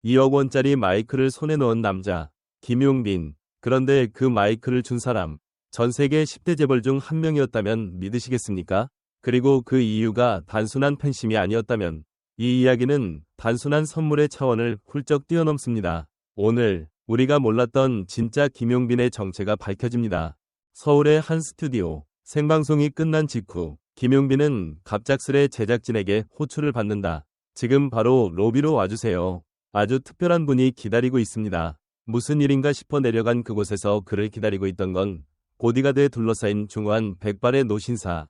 2억 원짜리 마이크를 손에 넣은 남자, 김용빈. 그런데 그 마이크를 준 사람, 전 세계 10대 재벌 중 한 명이었다면 믿으시겠습니까? 그리고 그 이유가 단순한 팬심이 아니었다면 이 이야기는 단순한 선물의 차원을 훌쩍 뛰어넘습니다. 오늘 우리가 몰랐던 진짜 김용빈의 정체가 밝혀집니다. 서울의 한 스튜디오. 생방송이 끝난 직후 김용빈은 갑작스레 제작진에게 호출을 받는다. 지금 바로 로비로 와주세요. 아주 특별한 분이 기다리고 있습니다. 무슨 일인가 싶어 내려간 그곳에서 그를 기다리고 있던 건 보디가드에 둘러싸인 중후한 백발의 노신사.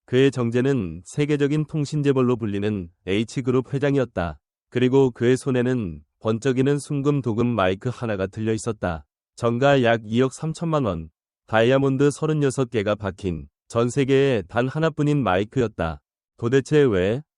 그의 정체는 세계적인 통신재벌로 불리는 H그룹 회장이었다. 그리고 그의 손에는 번쩍이는 순금 도금 마이크 하나가 들려 있었다. 정가 약 2억 3천만 원, 다이아몬드 36개가 박힌 전 세계에 단 하나뿐인 마이크였다. 도대체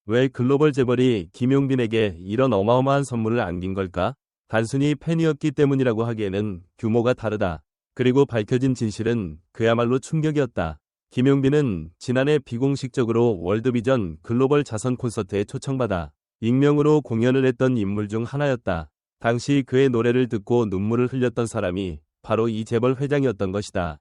왜 글로벌 재벌이 김용빈에게 이런 어마어마한 선물을 안긴 걸까? 단순히 팬이었기 때문이라고 하기에는 규모가 다르다. 그리고 밝혀진 진실은 그야말로 충격이었다. 김용빈은 지난해 비공식적으로 월드비전 글로벌 자선 콘서트에 초청받아 익명으로 공연을 했던 인물 중 하나였다. 당시 그의 노래를 듣고 눈물을 흘렸던 사람이 바로 이 재벌 회장이었던 것이다.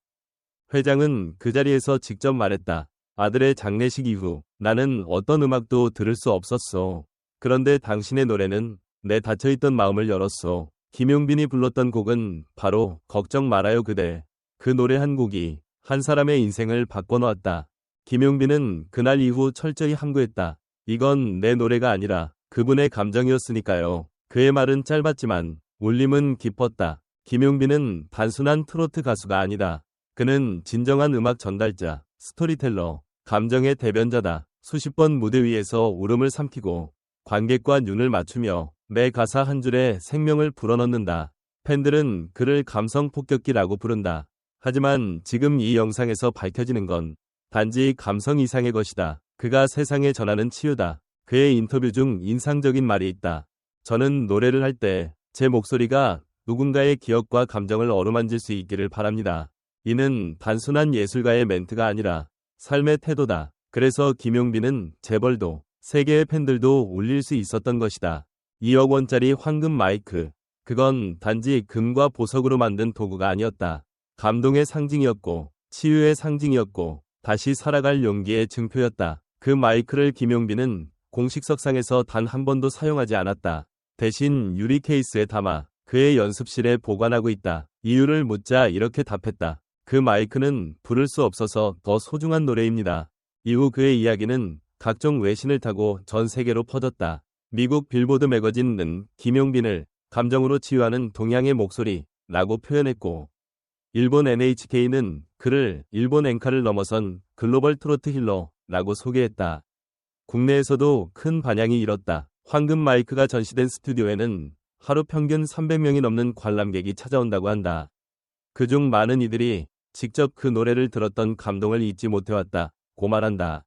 회장은 그 자리에서 직접 말했다. 아들의 장례식 이후 나는 어떤 음악도 들을 수 없었어. 그런데 당신의 노래는 내 닫혀있던 마음을 열었어. 김용빈이 불렀던 곡은 바로 걱정 말아요 그대. 그 노래 한 곡이 한 사람의 인생을 바꿔놓았다. 김용빈은 그날 이후 철저히 함구했다. 이건 내 노래가 아니라 그분의 감정이었으니까요. 그의 말은 짧았지만 울림은 깊었다. 김용빈은 단순한 트로트 가수가 아니다. 그는 진정한 음악 전달자, 스토리텔러, 감정의 대변자다. 수십 번 무대 위에서 울음을 삼키고 관객과 눈을 맞추며 매 가사 한 줄에 생명을 불어넣는다. 팬들은 그를 감성 폭격기라고 부른다. 하지만 지금 이 영상에서 밝혀지는 건 단지 감성 이상의 것이다. 그가 세상에 전하는 치유다. 그의 인터뷰 중 인상적인 말이 있다. 저는 노래를 할 때 제 목소리가 누군가의 기억과 감정을 어루만질 수 있기를 바랍니다. 이는 단순한 예술가의 멘트가 아니라 삶의 태도다. 그래서 김용빈은 재벌도 세계의 팬들도 울릴 수 있었던 것이다. 2억 원짜리 황금 마이크. 그건 단지 금과 보석으로 만든 도구가 아니었다. 감동의 상징이었고 치유의 상징이었고 다시 살아갈 용기의 증표였다. 그 마이크를 김용빈은 공식석상에서 단 한 번도 사용하지 않았다. 대신 유리 케이스에 담아 그의 연습실에 보관하고 있다. 이유를 묻자 이렇게 답했다. 그 마이크는 부를 수 없어서 더 소중한 노래입니다. 이후 그의 이야기는 각종 외신을 타고 전 세계로 퍼졌다. 미국 빌보드 매거진은 김용빈을 감정으로 치유하는 동양의 목소리라고 표현했고 일본 NHK는 그를 일본 엔카를 넘어선 글로벌 트로트 힐러라고 소개했다. 국내에서도 큰 반향이 일었다. 황금 마이크가 전시된 스튜디오에는 하루 평균 300명이 넘는 관람객이 찾아온다고 한다. 그중 많은 이들이 직접 그 노래를 들었던 감동을 잊지 못해왔다고 말한다.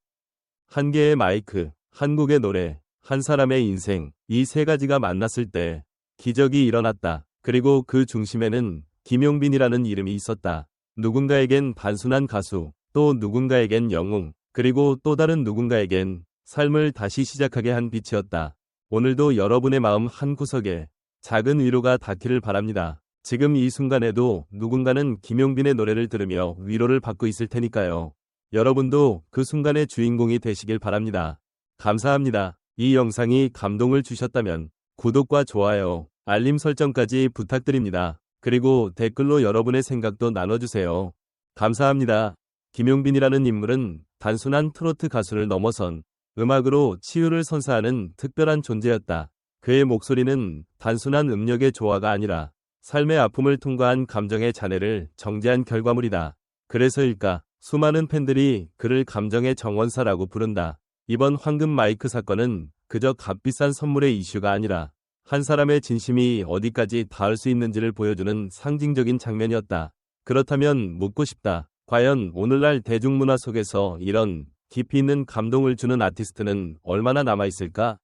한 개의 마이크, 한국의 노래, 한 사람의 인생, 이 세 가지가 만났을 때 기적이 일어났다. 그리고 그 중심에는 김용빈이라는 이름이 있었다. 누군가에겐 단순한 가수, 또 누군가에겐 영웅, 그리고 또 다른 누군가에겐 삶을 다시 시작하게 한 빛이었다. 오늘도 여러분의 마음 한구석에 작은 위로가 닿기를 바랍니다. 지금 이 순간에도 누군가는 김용빈의 노래를 들으며 위로를 받고 있을 테니까요. 여러분도 그 순간의 주인공이 되시길 바랍니다. 감사합니다. 이 영상이 감동을 주셨다면 구독과 좋아요, 알림 설정까지 부탁드립니다. 그리고 댓글로 여러분의 생각도 나눠주세요. 감사합니다. 김용빈이라는 인물은 단순한 트로트 가수를 넘어선 음악으로 치유를 선사하는 특별한 존재였다. 그의 목소리는 단순한 음력의 조화가 아니라 삶의 아픔을 통과한 감정의 잔해를 정제한 결과물이다. 그래서일까? 수많은 팬들이 그를 감정의 정원사라고 부른다. 이번 황금 마이크 사건은 그저 값비싼 선물의 이슈가 아니라 한 사람의 진심이 어디까지 닿을 수 있는지를 보여주는 상징적인 장면이었다. 그렇다면 묻고 싶다. 과연 오늘날 대중문화 속에서 이런 깊이 있는 감동을 주는 아티스트는 얼마나 남아있을까?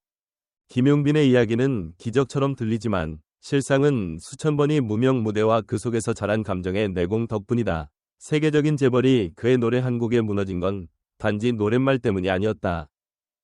김용빈의 이야기는 기적처럼 들리지만 실상은 수천 번의 무명 무대와 그 속에서 자란 감정의 내공 덕분이다. 세계적인 재벌이 그의 노래 한 곡에 무너진 건 단지 노랫말 때문이 아니었다.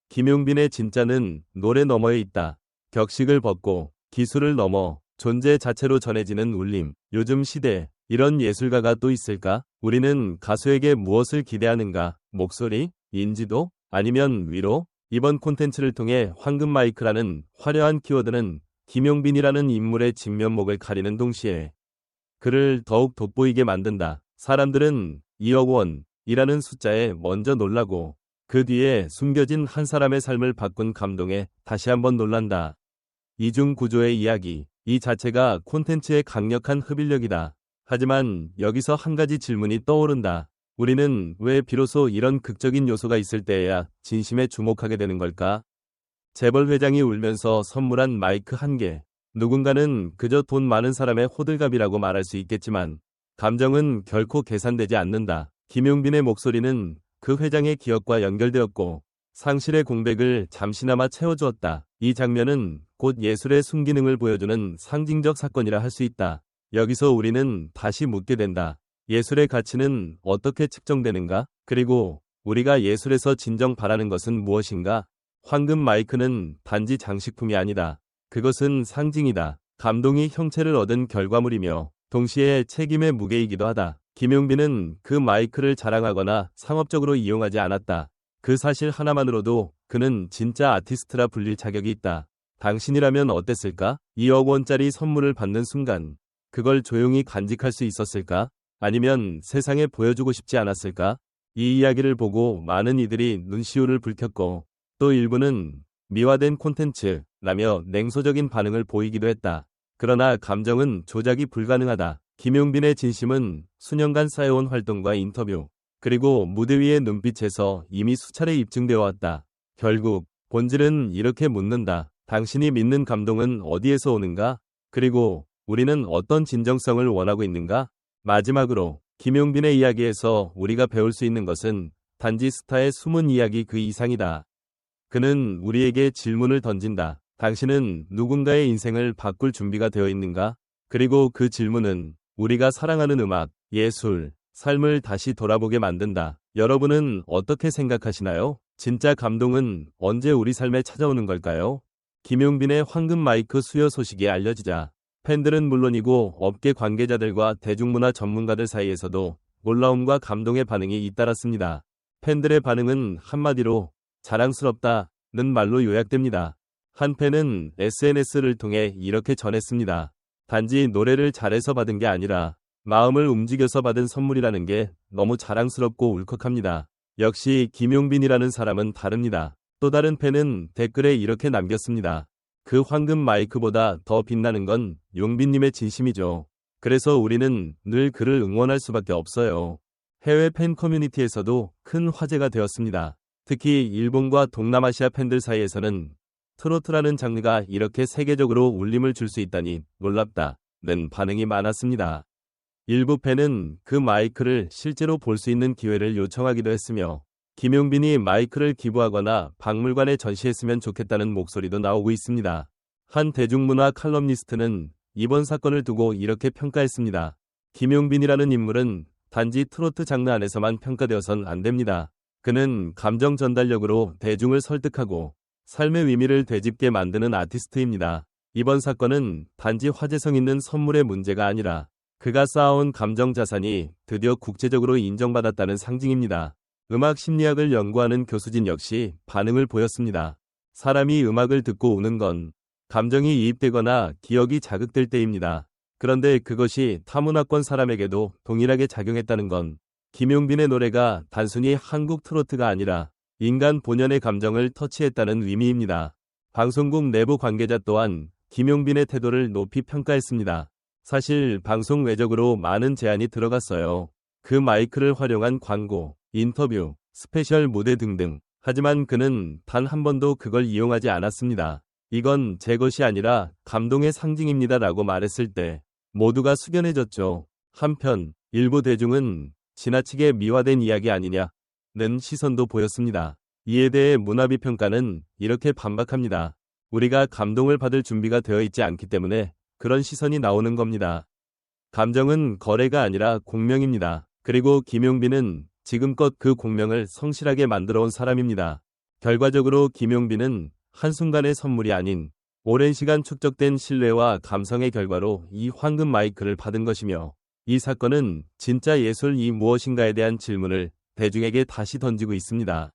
김용빈의 진짜는 노래 너머에 있다. 격식을 벗고 기술을 넘어 존재 자체로 전해지는 울림. 요즘 시대, 이런 예술가가 또 있을까? 우리는 가수에게 무엇을 기대하는가? 목소리? 인지도? 아니면 위로? 이번 콘텐츠를 통해 황금 마이크라는 화려한 키워드는 김용빈이라는 인물의 진면목을 가리는 동시에 그를 더욱 돋보이게 만든다. 사람들은 2억 원이라는 숫자에 먼저 놀라고 그 뒤에 숨겨진 한 사람의 삶을 바꾼 감동에 다시 한번 놀란다. 이중 구조의 이야기, 이 자체가 콘텐츠의 강력한 흡입력이다. 하지만 여기서 한 가지 질문이 떠오른다. 우리는 왜 비로소 이런 극적인 요소가 있을 때에야 진심에 주목하게 되는 걸까? 재벌 회장이 울면서 선물한 마이크 한 개. 누군가는 그저 돈 많은 사람의 호들갑이라고 말할 수 있겠지만 감정은 결코 계산되지 않는다. 김용빈의 목소리는 그 회장의 기억과 연결되었고 상실의 공백을 잠시나마 채워주었다. 이 장면은 곧 예술의 순기능을 보여주는 상징적 사건이라 할 수 있다. 여기서 우리는 다시 묻게 된다. 예술의 가치는 어떻게 측정되는가? 그리고 우리가 예술에서 진정 바라는 것은 무엇인가? 황금 마이크는 단지 장식품이 아니다. 그것은 상징이다. 감동이 형체를 얻은 결과물이며 동시에 책임의 무게이기도 하다. 김용빈은 그 마이크를 자랑하거나 상업적으로 이용하지 않았다. 그 사실 하나만으로도 그는 진짜 아티스트라 불릴 자격이 있다. 당신이라면 어땠을까? 2억 원짜리 선물을 받는 순간 그걸 조용히 간직할 수 있었을까? 아니면 세상에 보여주고 싶지 않았을까? 이 이야기를 보고 많은 이들이 눈시울을 붉혔고 또 일부는 미화된 콘텐츠라며 냉소적인 반응을 보이기도 했다. 그러나 감정은 조작이 불가능하다. 김용빈의 진심은 수년간 쌓여온 활동과 인터뷰, 그리고 무대 위의 눈빛에서 이미 수차례 입증되어 왔다. 결국 본질은 이렇게 묻는다. 당신이 믿는 감동은 어디에서 오는가? 그리고 우리는 어떤 진정성을 원하고 있는가? 마지막으로 김용빈의 이야기에서 우리가 배울 수 있는 것은 단지 스타의 숨은 이야기 그 이상이다. 그는 우리에게 질문을 던진다. 당신은 누군가의 인생을 바꿀 준비가 되어 있는가? 그리고 그 질문은 우리가 사랑하는 음악, 예술, 삶을 다시 돌아보게 만든다. 여러분은 어떻게 생각하시나요? 진짜 감동은 언제 우리 삶에 찾아오는 걸까요? 김용빈의 황금 마이크 수요 소식이 알려지자 팬들은 물론이고 업계 관계자들과 대중문화 전문가들 사이에서도 놀라움과 감동의 반응이 잇따랐습니다. 팬들의 반응은 한마디로 자랑스럽다는 말로 요약됩니다. 한 팬은 SNS를 통해 이렇게 전했습니다. 단지 노래를 잘해서 받은 게 아니라 마음을 움직여서 받은 선물이라는 게 너무 자랑스럽고 울컥합니다. 역시 김용빈이라는 사람은 다릅니다. 또 다른 팬은 댓글에 이렇게 남겼습니다. 그 황금 마이크보다 더 빛나는 건 용빈님의 진심이죠. 그래서 우리는 늘 그를 응원할 수밖에 없어요. 해외 팬 커뮤니티에서도 큰 화제가 되었습니다. 특히 일본과 동남아시아 팬들 사이에서는 트로트라는 장르가 이렇게 세계적으로 울림을 줄 수 있다니 놀랍다는 반응이 많았습니다. 일부 팬은 그 마이크를 실제로 볼 수 있는 기회를 요청하기도 했으며 김용빈이 마이크를 기부하거나 박물관에 전시했으면 좋겠다는 목소리도 나오고 있습니다. 한 대중문화 칼럼니스트는 이번 사건을 두고 이렇게 평가했습니다. 김용빈이라는 인물은 단지 트로트 장르 안에서만 평가되어선 안 됩니다. 그는 감정 전달력으로 대중을 설득하고 삶의 의미를 되짚게 만드는 아티스트입니다. 이번 사건은 단지 화제성 있는 선물의 문제가 아니라 그가 쌓아온 감정 자산이 드디어 국제적으로 인정받았다는 상징입니다. 음악 심리학을 연구하는 교수진 역시 반응을 보였습니다. 사람이 음악을 듣고 우는 건 감정이 이입되거나 기억이 자극될 때입니다. 그런데 그것이 타문화권 사람에게도 동일하게 작용했다는 건 김용빈의 노래가 단순히 한국 트로트가 아니라 인간 본연의 감정을 터치했다는 의미입니다. 방송국 내부 관계자 또한 김용빈의 태도를 높이 평가했습니다. 사실 방송 외적으로 많은 제안이 들어갔어요. 그 마이크를 활용한 광고, 인터뷰, 스페셜 무대 등등. 하지만 그는 단 한 번도 그걸 이용하지 않았습니다. 이건 제 것이 아니라 감동의 상징입니다 라고 말했을 때 모두가 숙연해졌죠. 한편 일부 대중은 지나치게 미화된 이야기 아니냐는 시선도 보였습니다. 이에 대해 문화비평가는 이렇게 반박합니다. 우리가 감동을 받을 준비가 되어 있지 않기 때문에 그런 시선이 나오는 겁니다. 감정은 거래가 아니라 공명입니다. 그리고 김용빈은 지금껏 그 공명을 성실하게 만들어온 사람입니다. 결과적으로 김용빈은 한순간의 선물이 아닌 오랜 시간 축적된 신뢰와 감성의 결과로 이 황금 마이크를 받은 것이며, 이 사건은 진짜 예술이 무엇인가에 대한 질문을 대중에게 다시 던지고 있습니다.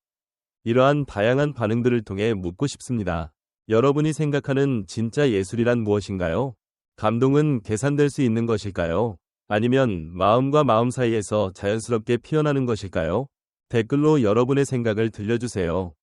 이러한 다양한 반응들을 통해 묻고 싶습니다. 여러분이 생각하는 진짜 예술이란 무엇인가요? 감동은 계산될 수 있는 것일까요? 아니면 마음과 마음 사이에서 자연스럽게 피어나는 것일까요? 댓글로 여러분의 생각을 들려주세요.